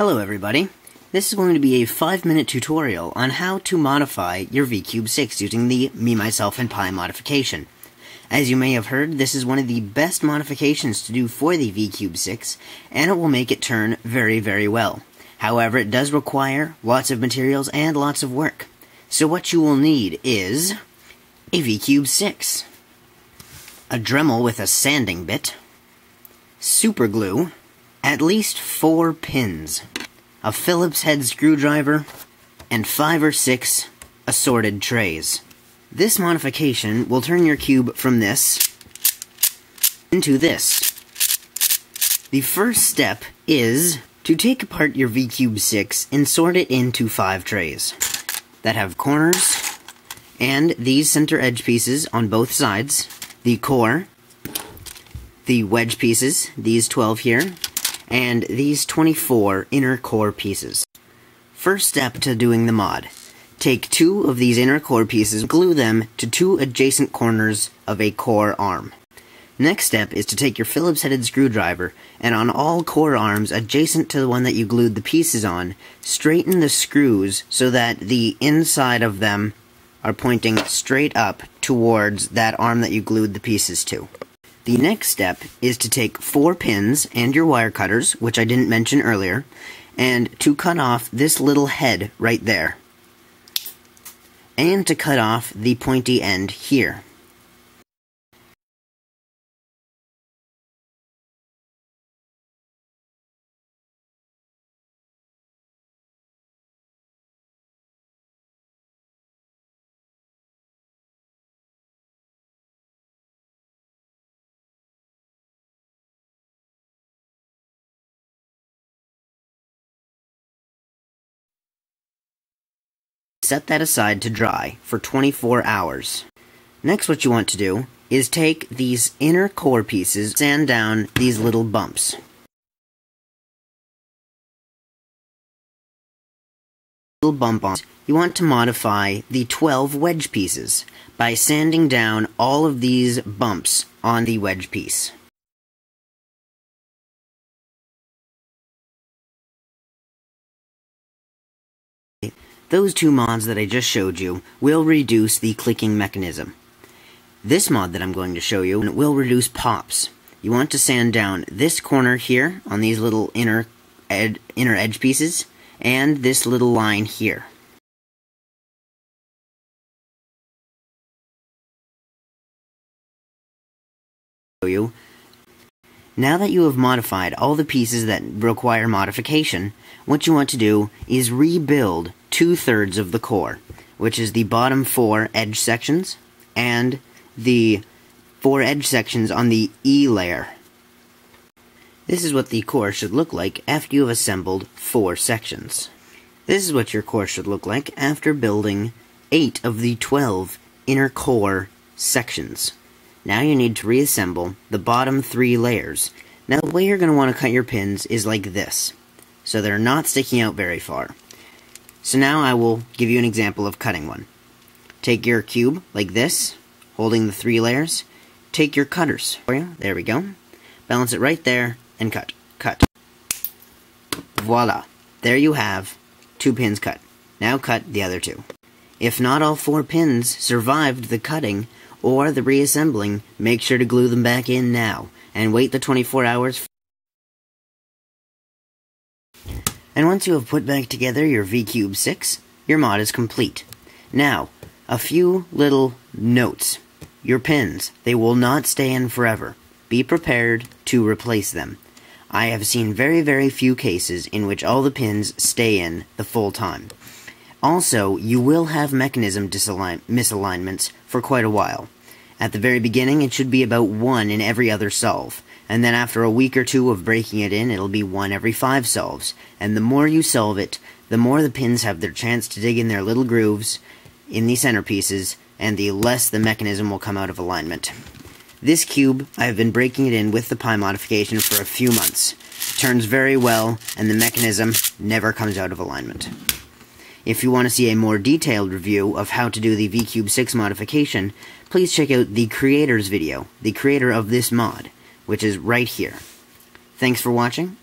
Hello everybody, this is going to be a 5-minute tutorial on how to modify your VCube 6 using the MeMyselfandPi modification. As you may have heard, this is one of the best modifications to do for the VCube 6, and it will make it turn very, very well. However, it does require lots of materials and lots of work. So what you will need is a VCube 6, a Dremel with a sanding bit, super glue, at least 4 pins, a Phillips head screwdriver, and 5 or 6 assorted trays. This modification will turn your cube from this into this. The first step is to take apart your VCube 6 and sort it into 5 trays that have corners and these center edge pieces on both sides, the core, the wedge pieces, these 12 here, and these 24 inner core pieces. First step to doing the mod. Take 2 of these inner core pieces, glue them to 2 adjacent corners of a core arm. Next step is to take your Phillips headed screwdriver, and on all core arms adjacent to the one that you glued the pieces on, straighten the screws so that the inside of them are pointing straight up towards that arm that you glued the pieces to. The next step is to take 4 pins and your wire cutters, which I didn't mention earlier, and to cut off this little head right there. And to cut off the pointy end here. Set that aside to dry for 24 hours. Next, what you want to do is take these inner core pieces, sand down these little bumps. You want to modify the 12 wedge pieces by sanding down all of these bumps on the wedge piece. Those 2 mods that I just showed you will reduce the clicking mechanism. This mod that I'm going to show you will reduce pops. You want to sand down this corner here on these little inner edge pieces, and this little line here. Now that you have modified all the pieces that require modification, what you want to do is rebuild 2/3 of the core, which is the bottom 4 edge sections and the 4 edge sections on the E layer. This is what the core should look like after you have assembled 4 sections. This is what your core should look like after building 8 of the 12 inner core sections. Now you need to reassemble the bottom 3 layers. Now the way you're going to want to cut your pins is like this, so they're not sticking out very far. So now I will give you an example of cutting one. Take your cube like this, holding the 3 layers. Take your cutters. There we go. Balance it right there and cut. Cut. Voila. There you have 2 pins cut. Now cut the other 2. If not all 4 pins survived the cutting or the reassembling, make sure to glue them back in now and wait the 24 hours. And once you have put back together your VCube 6, your mod is complete. Now, a few little notes. Your pins, they will not stay in forever. Be prepared to replace them. I have seen very, very few cases in which all the pins stay in the full time. Also, you will have mechanism misalignments for quite a while. At the very beginning, it should be about 1 in every other solve, and then after a week or 2 of breaking it in, it'll be 1 every 5 solves. And the more you solve it, the more the pins have their chance to dig in their little grooves in the center pieces, and the less the mechanism will come out of alignment. This cube, I have been breaking it in with the Pi modification for a few months. It turns very well, and the mechanism never comes out of alignment. If you want to see a more detailed review of how to do the VCube 6 modification, please check out the creator's video, the creator of this mod, which is right here. Thanks for watching,